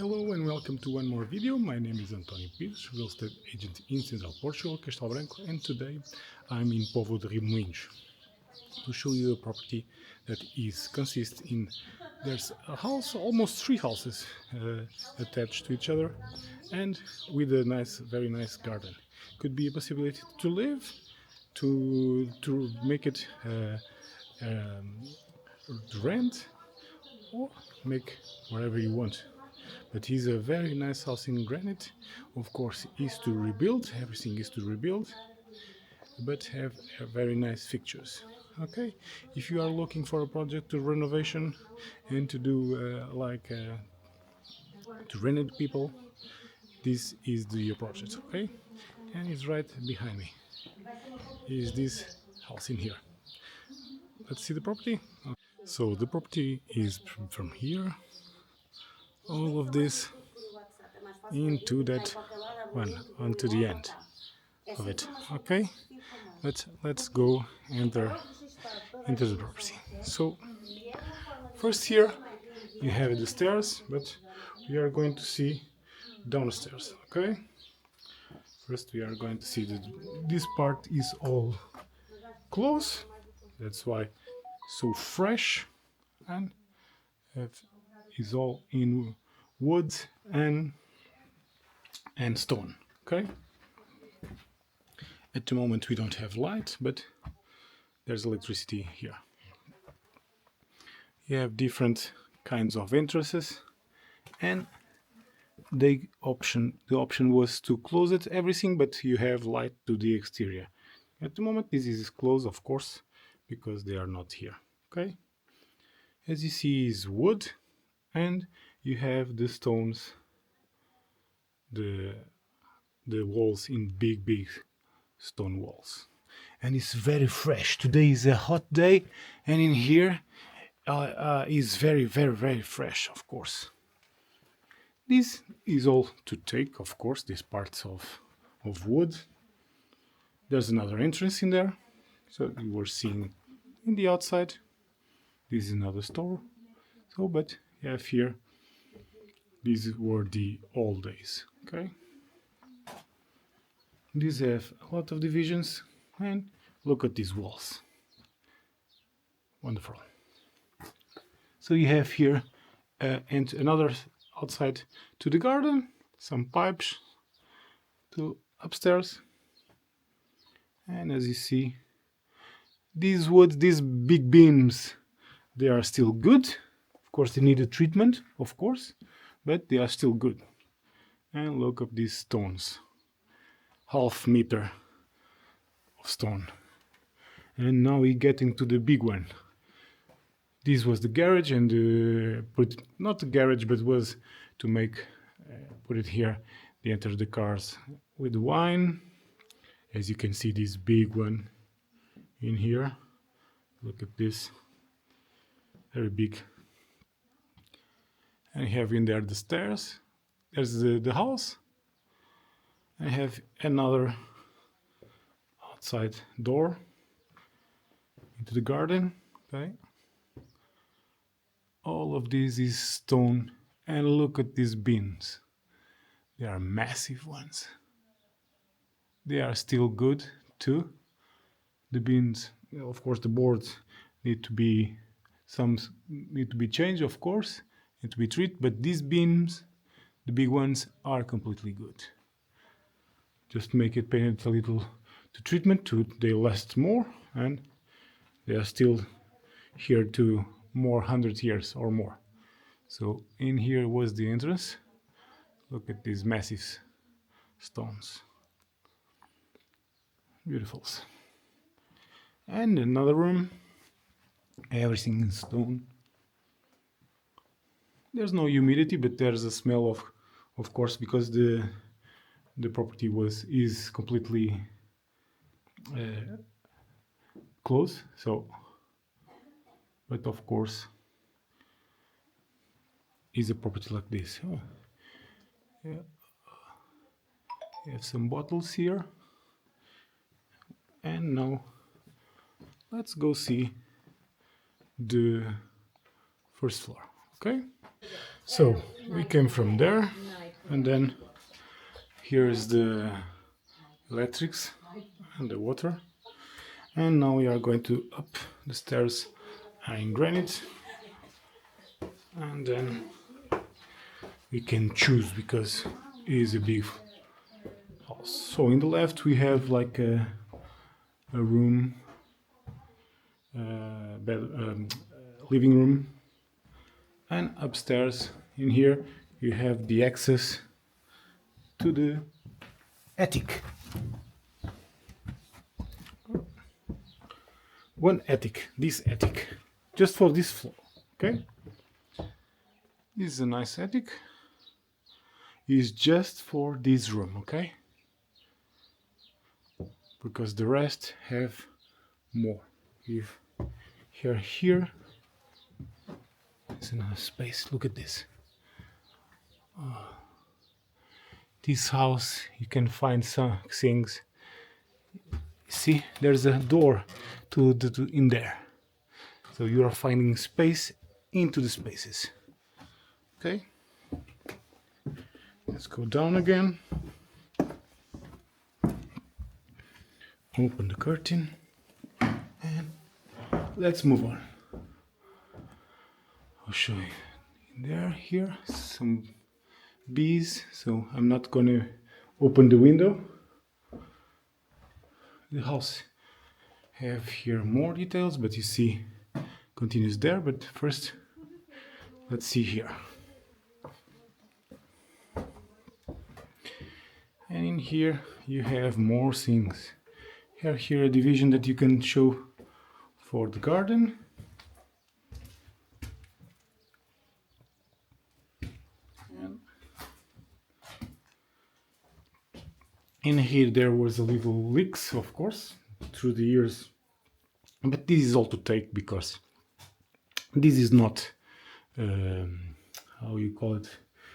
Hello and welcome to one more video. My name is Parish, real estate agent in Central Portugal, Castelo Branco, and today I'm in Póvoa de Moinhos to show you a property that consists in, there's a house, almost three houses attached to each other, and with a very nice garden. Could be a possibility to live, to make it rent, or make whatever you want. But it's a very nice house in granite. Of course, is to rebuild. Everything is to rebuild, but have very nice fixtures. Okay, if you are looking for a project to renovation and to do to rent people, this is your project. Okay, and it's right behind me. Is this house in here? Let's see the property. So the property is from here. All of this into that one, onto the end of it. Okay, let's go enter into the property. So first here you have the stairs, but we are going to see downstairs. Okay, first we are going to see that this part is all closed, that's why so fresh, and is all in wood and stone. Okay, at the moment we don't have light, but there's electricity here. You have different kinds of entrances, and the option was to close it everything, but you have light to the exterior. At the moment this is closed, of course, because they are not here. Okay, as you see is wood, and you have the stones, the walls in big stone walls, and it's very fresh. Today is a hot day, and in here is very fresh. Of course, this is all to take, of course, these parts of wood. There's another entrance in there, so you were seeing in the outside. This is another store. So, but you have here, these were the old days. Okay, these have a lot of divisions, and look at these walls. Wonderful. So you have here and another outside to the garden, some pipes to upstairs, and as you see, these big beams, they are still good. Of course, they need a treatment, of course, but they are still good. And look at these stones, half meter of stone. And now we're getting to the big one. This was the garage, and not the garage, but was to make put it here. They enter the cars with wine. As you can see, this big one in here. Look at this, very big. And you have in there the stairs. There's the house. I have another outside door into the garden. Okay. All of this is stone, and look at these beams. They are massive ones. They are still good too. The beams, of course, the boards need to be changed, of course, need to be treated, but these beams, the big ones, are completely good. Just make it painted a little to treatment, they last more, and they are still here to more 100 years or more. So in here was the entrance. Look at these massive stones, beautiful. And another room, everything in stone. There's no humidity, but there's a smell of course, because the property is completely closed. So, but of course, is a property like this. Oh, yeah. You have some bottles here, and now let's go see the first floor. Okay, So we came from there, and then here is the electrics and the water, and now we are going to up the stairs in granite, and then we can choose because it is a big house. So in the left we have like a room, living room, and upstairs in here you have the access to the attic. One attic, this attic, just for this floor. Okay, this is a nice attic. It's just for this room, okay? Because the rest have more. If here is another space. Look at this. This house, you can find some things. See, there's a door to in there, so you are finding space into the spaces. Okay, let's go down again. Open the curtain and let's move on. I'll show you in there. Here some bees, so I'm not gonna open the window. The house have here more details, but you see continues there. But first let's see here. And in here you have more things. Here a division that you can show for the garden. And in here there was a little leaks, of course, through the years. But this is all to take because this is not how you call it.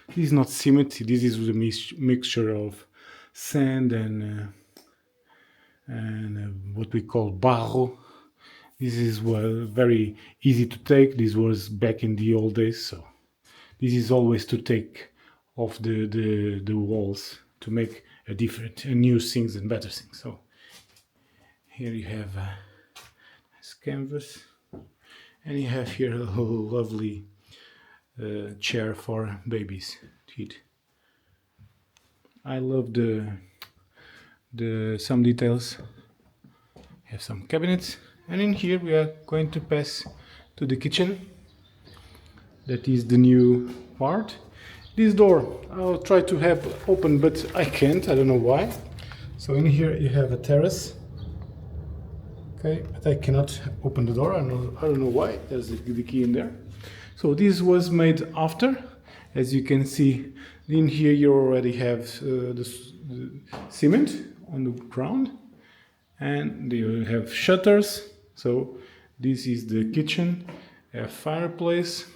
This is not cement. This is a mixture of sand and what we call barro. This is very easy to take. This was back in the old days, so this is always to take off the walls to make a new things and better things. So here you have this canvas, and you have here a lovely chair for babies to eat. I love some details. Have some cabinets, and in here we are going to pass to the kitchen. That is the new part. This door I'll try to have open, but I can't. I don't know why. So in here you have a terrace. Okay, but I cannot open the door. I don't know why. There's the key in there. So this was made after. As you can see, in here you already have the cement on the ground, and you have shutters. So this is the kitchen, a fireplace,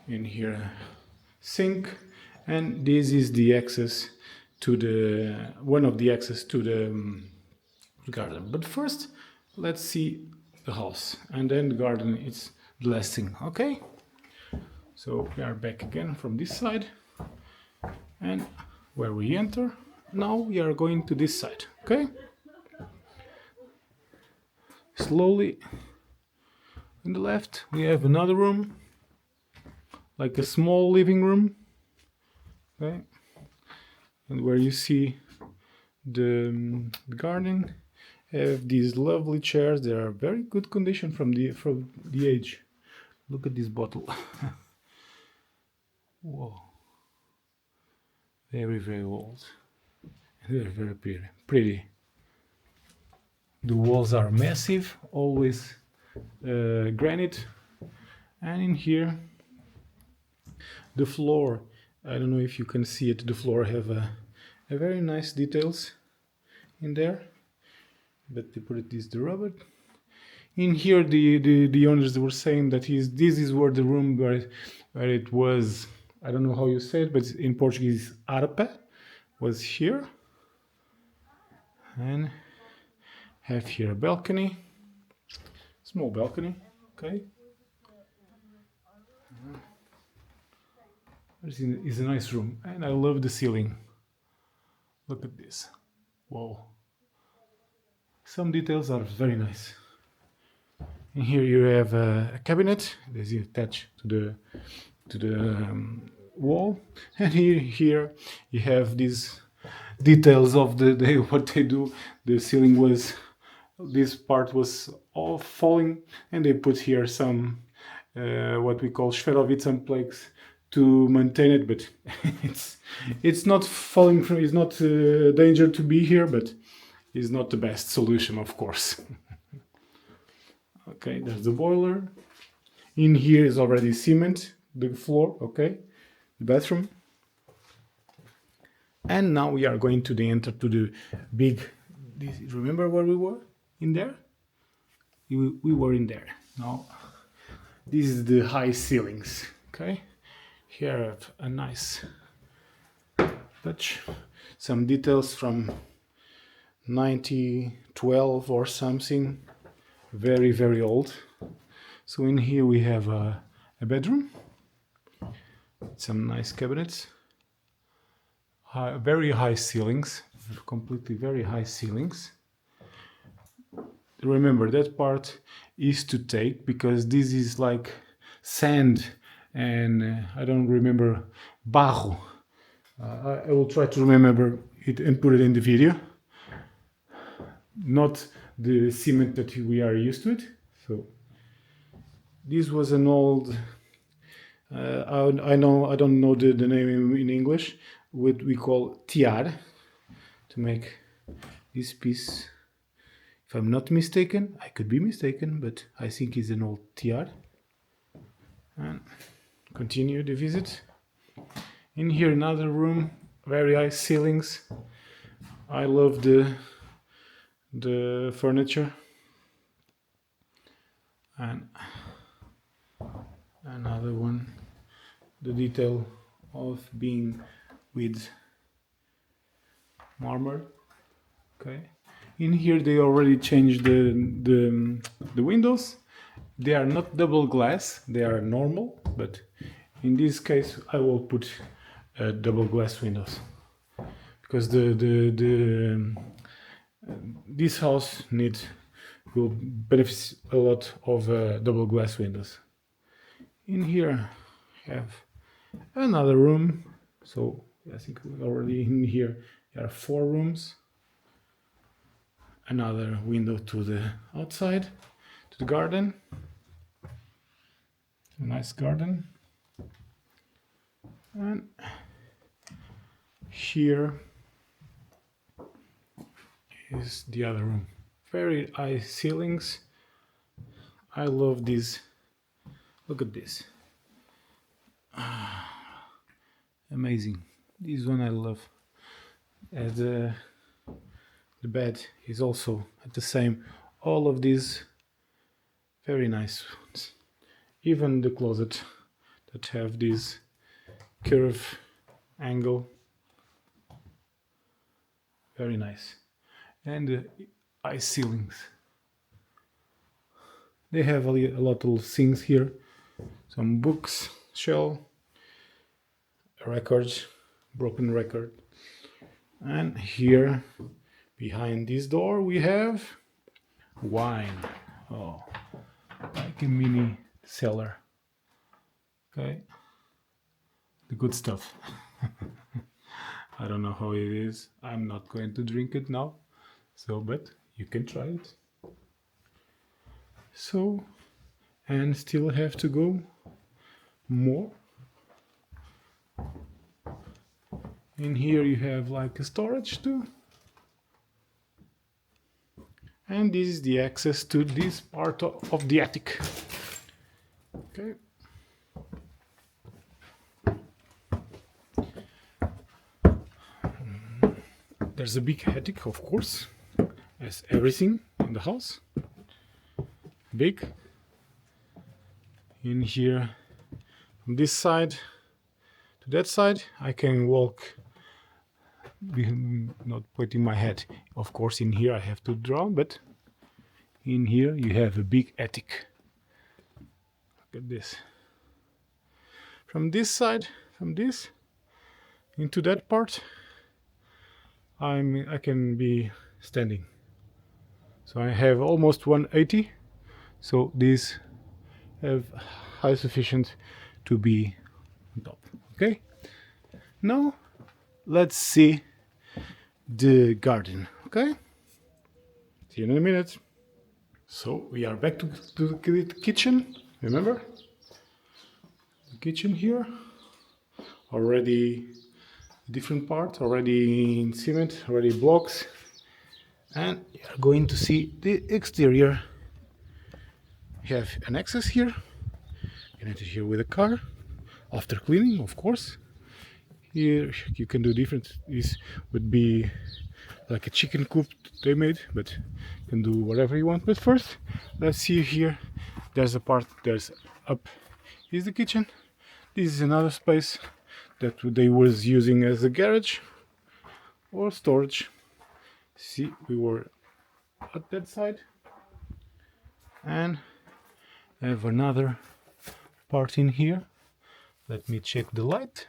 in here a sink, and this is the access to one of the access to the garden. But first, let's see the house, and then the garden is the last thing. Okay, so we are back again from this side, and where we enter, now we are going to this side. Okay, slowly. On the left we have another room, like a small living room. Okay, and where you see the garden, have these lovely chairs. They are very good condition from the age. Look at this bottle. Whoa, very old. Very pretty. The walls are massive, always granite, and in here the floor, I don't know if you can see it, the floor have a very nice details in there, but they put this the rubber. In here the owners were saying that this is where the room where it was, I don't know how you say it, but in Portuguese arpa was here. And have here a balcony, small balcony. Okay, It's a nice room, and I love the ceiling. Look at this. Whoa. Some details are very nice. And here you have a cabinet that is attached to the wall, and here you have these details of what they do. The ceiling was, this part was all falling, and they put here some what we call Schwerovitz plaques to maintain it, but it's not falling from, it's not danger to be here, but it's not the best solution, of course. Okay, there's the boiler. In here is already cement, the floor, okay, the bathroom. And now we are going to enter to the big, remember where we were? In there? We were in there. Now, this is the high ceilings, okay? Here I have a nice touch, some details from 1912 or something, very, very old. So in here we have a bedroom, some nice cabinets, very high ceilings, completely very high ceilings. Remember, that part is to take because this is like sand, and I don't remember barro. I will try to remember it and put it in the video. Not the cement that we are used to it. So this was an old. I don't know the name in English. What we call tiar to make this piece. If I'm not mistaken, I could be mistaken, but I think it's an old tiar. And continue the visit. In here, another room, very high ceilings. I love the furniture. And another one, the detail of being with marmor. Okay. In here they already changed the windows. They are not double glass, they are normal, but in this case I will put double glass windows because this house will benefit a lot of double glass windows. In here I have another room, so I think already in here there are 4 rooms. Another window to the outside, to the garden. A nice garden. And here is the other room. Very high ceilings. I love this. Look at this. Amazing. This one I love. As the bed is also at the same. All of these very nice ones. Even the closet that have this curve angle. Very nice. And the high ceilings. They have a lot of things here. Some books, shelf, a record, broken record. And here behind this door we have wine. Oh, like a mini cellar. Okay, the good stuff. I don't know how it is. I'm not going to drink it now. So, but you can try it. So, and still have to go more. In here you have like a storage too. And this is the access to this part of the attic. Okay. There's a big attic, of course, as everything in the house. Big. In here, from this side to that side, I can walk, not putting my head. Of course, in here I have to draw, but in here you have a big attic. Look at this. From this side from this into that part, I can be standing. So I have almost 180. So these have high sufficient to be on top. Okay. Now let's see the garden. Okay. See you in a minute. So we are back to the kitchen. Remember the kitchen here? Already different part, already in cement, already blocks, and you are going to see the exterior. You have an access here. You can enter here with a car after cleaning, of course. Here you can do different. This would be like a chicken coop they made, but you can do whatever you want. But first, let's see here. There's a part. There's up. Is the kitchen. This is another space that they was using as a garage or storage. See, we were at that side, and I have another part in here. Let me check the light.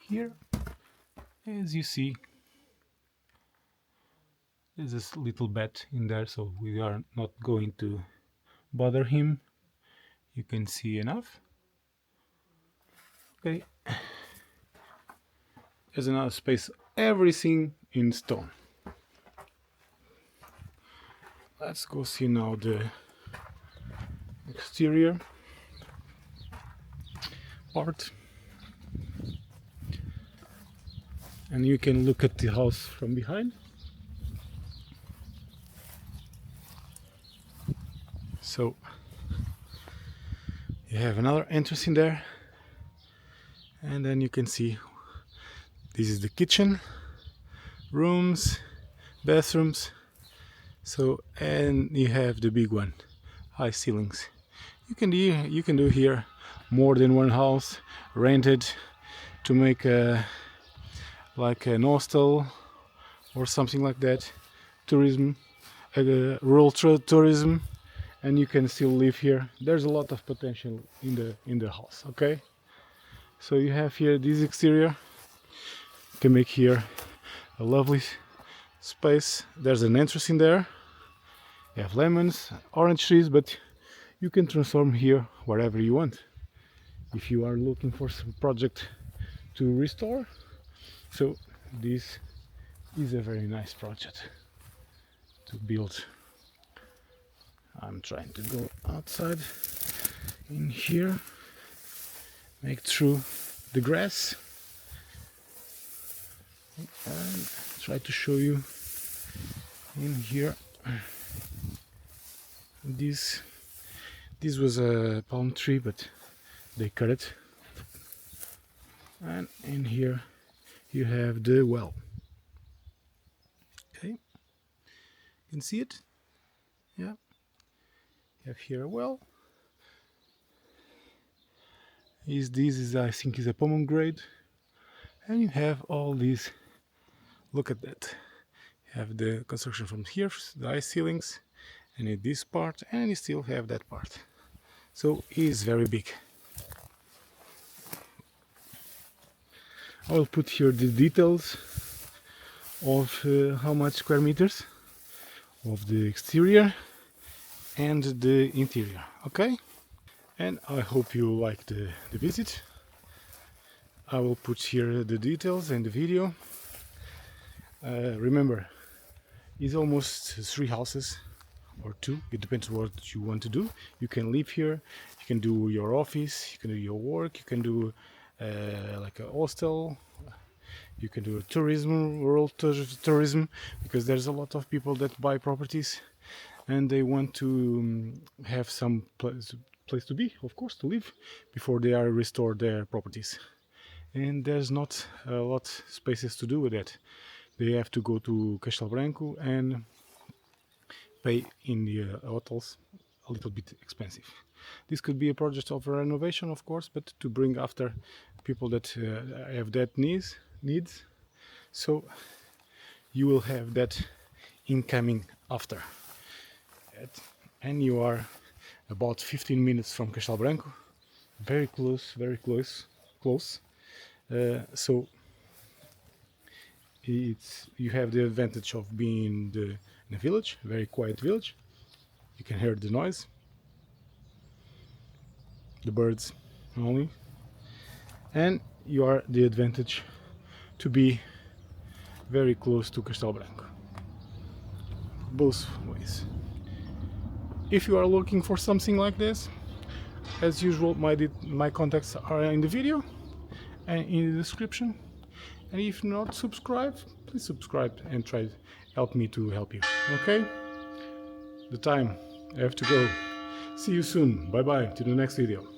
Here, as you see, there's this little bat in there, so we are not going to bother him. You can see enough. Okay. There's another space, everything in stone. Let's go see now the exterior part. And you can look at the house from behind. So you have another entrance in there, and then you can see this is the kitchen, rooms, bathrooms. So, and you have the big one, high ceilings. You can do here more than one house rented to make a like an hostel or something like that, tourism, rural tourism, and you can still live here. There's a lot of potential in the house. Okay, so you have here this exterior. You can make here a lovely space. There's an entrance in there. You have lemons, orange trees, but you can transform here wherever you want. If you are looking for some project to restore, so this is a very nice project to build. I'm trying to go outside in here, make through the grass, and try to show you in here. This was a palm tree, but they cut it, and in here you have the well. Okay, you can see it. Yeah, you have here a well. This is, I think, is a pomegranate, and you have all these. Look at that. You have the construction from here, the high ceilings, and in this part, and you still have that part. So it is very big. I will put here the details of how much square meters of the exterior and the interior. Okay, and I hope you like the visit. I will put here the details and the video. Remember, it's almost 3 houses or 2, it depends what you want to do. You can live here, you can do your office, you can do your work, you can do like a hostel, you can do tourism, rural tourism, because there's a lot of people that buy properties and they want to have some place to be, of course, to live before they are restored their properties. And there's not a lot spaces to do with that. They have to go to Castelo Branco and pay in the hotels, a little bit expensive. This could be a project of renovation, of course, but to bring after people that have that needs. So you will have that incoming after. And you are about 15 minutes from Castelo Branco. very close, very close, close. So you have the advantage of being in a village, a very quiet village. You can hear the noise, the birds only, and you are the advantage to be very close to Castelo Branco. Both ways. If you are looking for something like this, as usual, my contacts are in the video and in the description. And if not subscribed, please subscribe and try to help me to help you. Okay? The time. I have to go. See you soon. Bye bye. To the next video.